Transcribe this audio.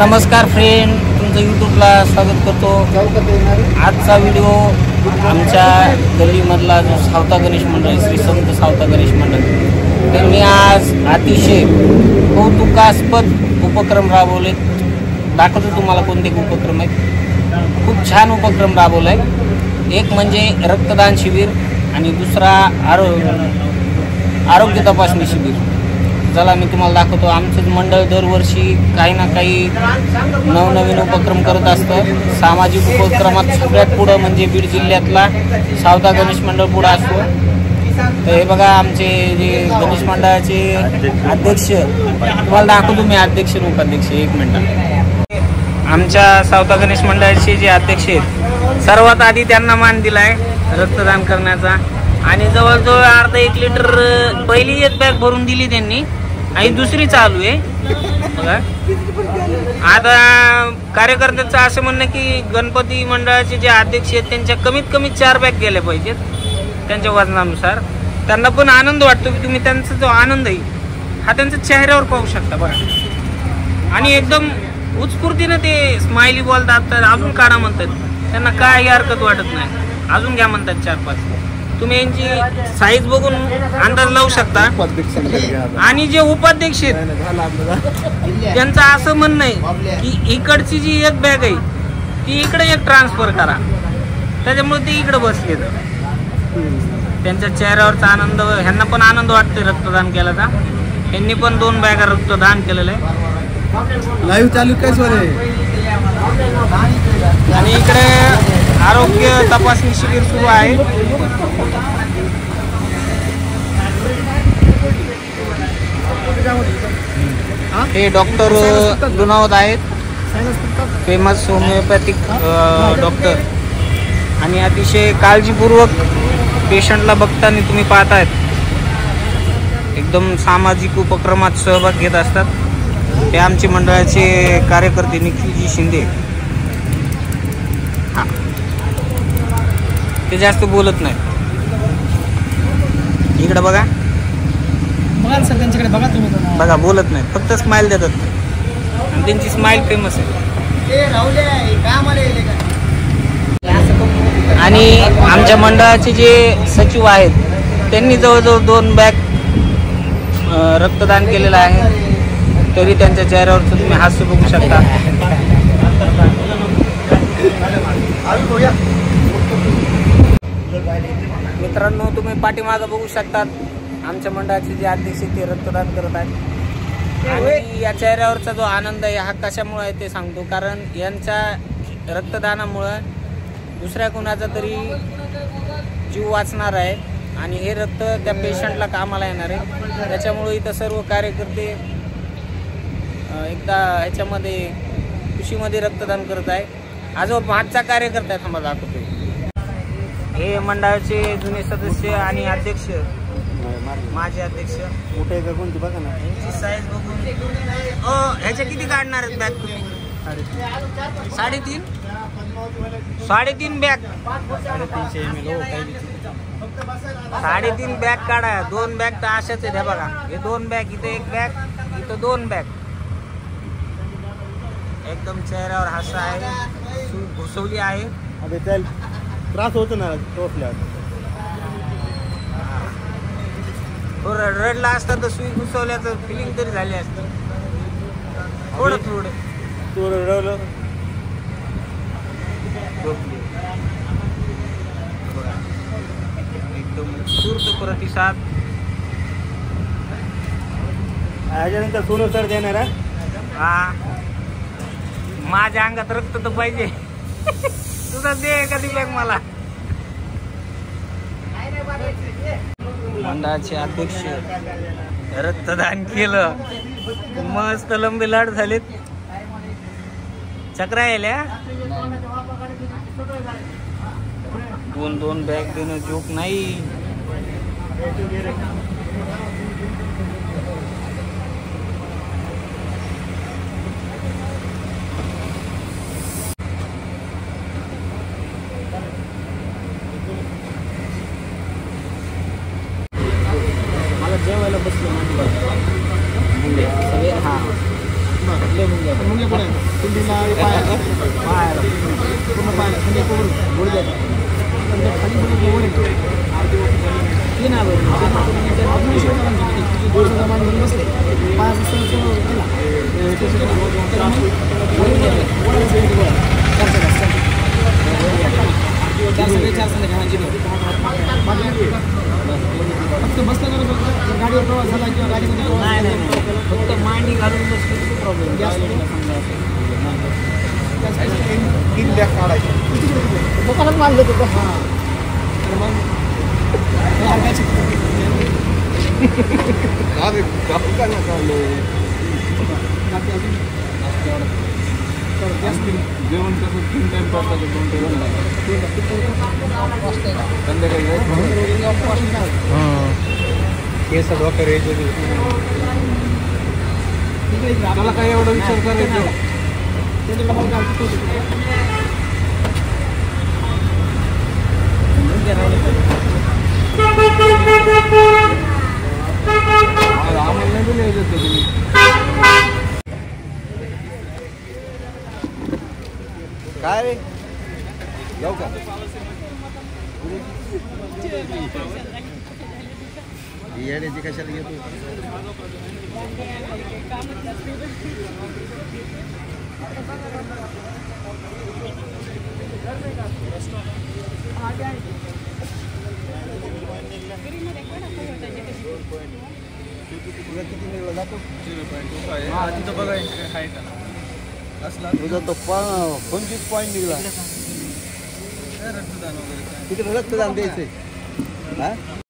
नमस्कार फ्रेंड, तुमचं यूट्यूबला स्वागत करतो। आजचा व्हिडिओ आमच्या गल्लीमधला जो सावता गणेश मंडळ, श्री संत सावता गणेश मंडळ, त्यांनी आज अतिशय कौतुकास्पद उपक्रम राबवले। दाखवतो तुम्हाला कोणते उपक्रम आहेत। खूप छान उपक्रम राबवला आहे। एक म्हणजे रक्तदान शिबिर आणि दुसरा आरोग्य तपासणी शिबिर। चला मी तुम्हाला दाखवतो। आमचं मंडळ दरवर्षी काही ना काही नवनवीन उपक्रम करत असतं। सामाजिक उपक्रमात सगळ्यात पुढं म्हणजे बीड जिल्ह्यातला सावता गणेश मंडळ पुढं असतो। तर हे बघा आमचे जे गणेश मंडळाचे अध्यक्ष, तुम्हाला दाखवतो मी अध्यक्ष आणि उपाध्यक्ष। एक मिनिट। आमच्या सावता गणेश मंडळाचे जे अध्यक्ष आहेत, सर्वात आधी त्यांना मान दिलाय रक्तदान करण्याचा आणि जवळजवळ अर्धा 1 लिटर पहिली एक बॅग भरून दिली त्यांनी आणि दुसरी चालू आहे बघा। आता कार्यकर्त्यांचं असं म्हणणं की गणपती मंडळाचे जे अध्यक्ष आहेत त्यांच्या कमीत कमी 4 बॅग गेल्या पाहिजेत त्यांच्या वजनानुसार। त्यांना पण आनंद वाटतो की तुम्ही त्यांचा जो आनंद आहे हा त्यांच्या चेहऱ्यावर पाहू शकता बघा। आणि एकदम उत्स्फूर्तीनं ते स्माइली बॉल दाबतात, अजून काढा म्हणतात, त्यांना काही हरकत वाटत नाही, अजून घ्या म्हणतात 4-5। तुम्ही यांची साईज बघून अंदाज लावू शकता। आणि जे उपाध्यक्ष आहेत त्यांचं असं म्हणणं आहे की इकडची जी एक बॅग आहे ती इकडे एक ट्रान्सफर करा, त्याच्यामुळे ते इकडे बसले। त्यांच्या चेहऱ्यावरचा आनंद, ह्यांना पण आनंद वाटते रक्तदान केल्याचा। यांनी पण 2 बॅगा रक्तदान केलेलं आहे। लाईव्ह चालू काय सर आहे। आणि इकडे आरोग्य तपासणी शिबिर सुरू आहे। हे डॉक्टर दुनावत आहेत, फेमस होमिओपॅथिक डॉक्टर, आणि अतिशय काळजीपूर्वक पेशंटला बघताना तुम्ही पाहतायत एकदम सामाजिक उपक्रमात सहभाग घेत असतात। ते आमचे मंडळाचे कार्यकर्ते निखिलजी शिंदे। हा, ते जास्त बोलत नाही। इकडे बघा सर, त्यांच्याकडे बघा तुम्ही, बघा बोलत नाही, फक्त स्माइल देतात आणि त्यांची स्माइल फेमस आहे। आणि आमच्या मंडळाचे जे सचिव आहेत त्यांनी जवळजवळ 2 बॅग रक्तदान केलेलं आहे, तरी त्यांच्या चेहऱ्यावरचं तुम्ही हास्य बघू शकता। मित्रांनो, तुम्ही पाठीमागं बघू शकतात आमच्या मंडळाचे जे अध्यक्ष ते रक्तदान करत आहेत। आणि या चेहऱ्यावरचा जो आनंद आहे हा कशामुळे आहे ते सांगतो, कारण यांच्या रक्तदानामुळं दुसऱ्या कोणाचा तरी जीव वाचणार आहे आणि हे रक्त त्या पेशंटला कामाला येणार आहे। त्याच्यामुळे इथं सर्व कार्यकर्ते एकदा ह्याच्यामध्ये खुशीमध्ये रक्तदान करत आहे। हा जो मागचा कार्यकर्ता आहे, थांबा दाखवतो। हे मंडळाचे जुने सदस्य आणि अध्यक्ष, माझे अध्यक्ष मोठे का कोणती बघा ना, यांची साईज बघून ह्याच्या किती काढणार आहेत बॅग तुम्ही? 3.5 बॅग, 350 ml 3.5 बॅग काढा। 2 बॅग तर अशाच आहेत, बघा हे 2 बॅग, इथे 1 बॅग, इथं 2 बॅग। एकदम चेहऱ्यावर हास्य आहे, सुई घुसवली आहे। अबे चल, त्रास होतो ना टोचल्यावर। रडला असता तर सुई घुसवल्याचं फिलिंग तरी झाली असती थोडं थोडं। तू रडवलं एकदम उत्स्फूर्त प्रतिसाद। ह्याच्यानंतर सोनं सर देणार आहे। हा, माझ्या अंगात रक्त तर पाहिजे। तुझा दे एखादी बॅग मला। मंडळाचे अध्यक्ष रक्तदान केलं, मस्त लंबे लाट झालेत, चक्रा यायल्या। 2 बॅग देणं जोक नाही। जेवायला बसलो सगळे। हा, मुंगे पुढे पिंडीला पायाला पूर्ण पायाला म्हणजे कोण गोळी द्यायचा खाली गोळी तीन आलो गोळी बसले पाच फक्त बसलं गाडीवर प्रवास झाला किंवा गाडीमध्ये नाही फक्त मांडी घालून बसली प्रॉब्लेम तीन बॅग काढायचे दुकानात मानलं होतं हां जेवण कसं 3 टाइम करता 2 टाइम संध्याकाळी केस डॉक्टर यायचे त्याला काही एवढा विचार करायचा आम्हाला नाही दिले तुम्ही काय रे जाऊ का येण्याची कशाला घेतो किती निघला जातो तिथं बघायचं काय असला तुझा तो 25 पॉईंट निघाला तिकडे रक्तदान द्यायचंय.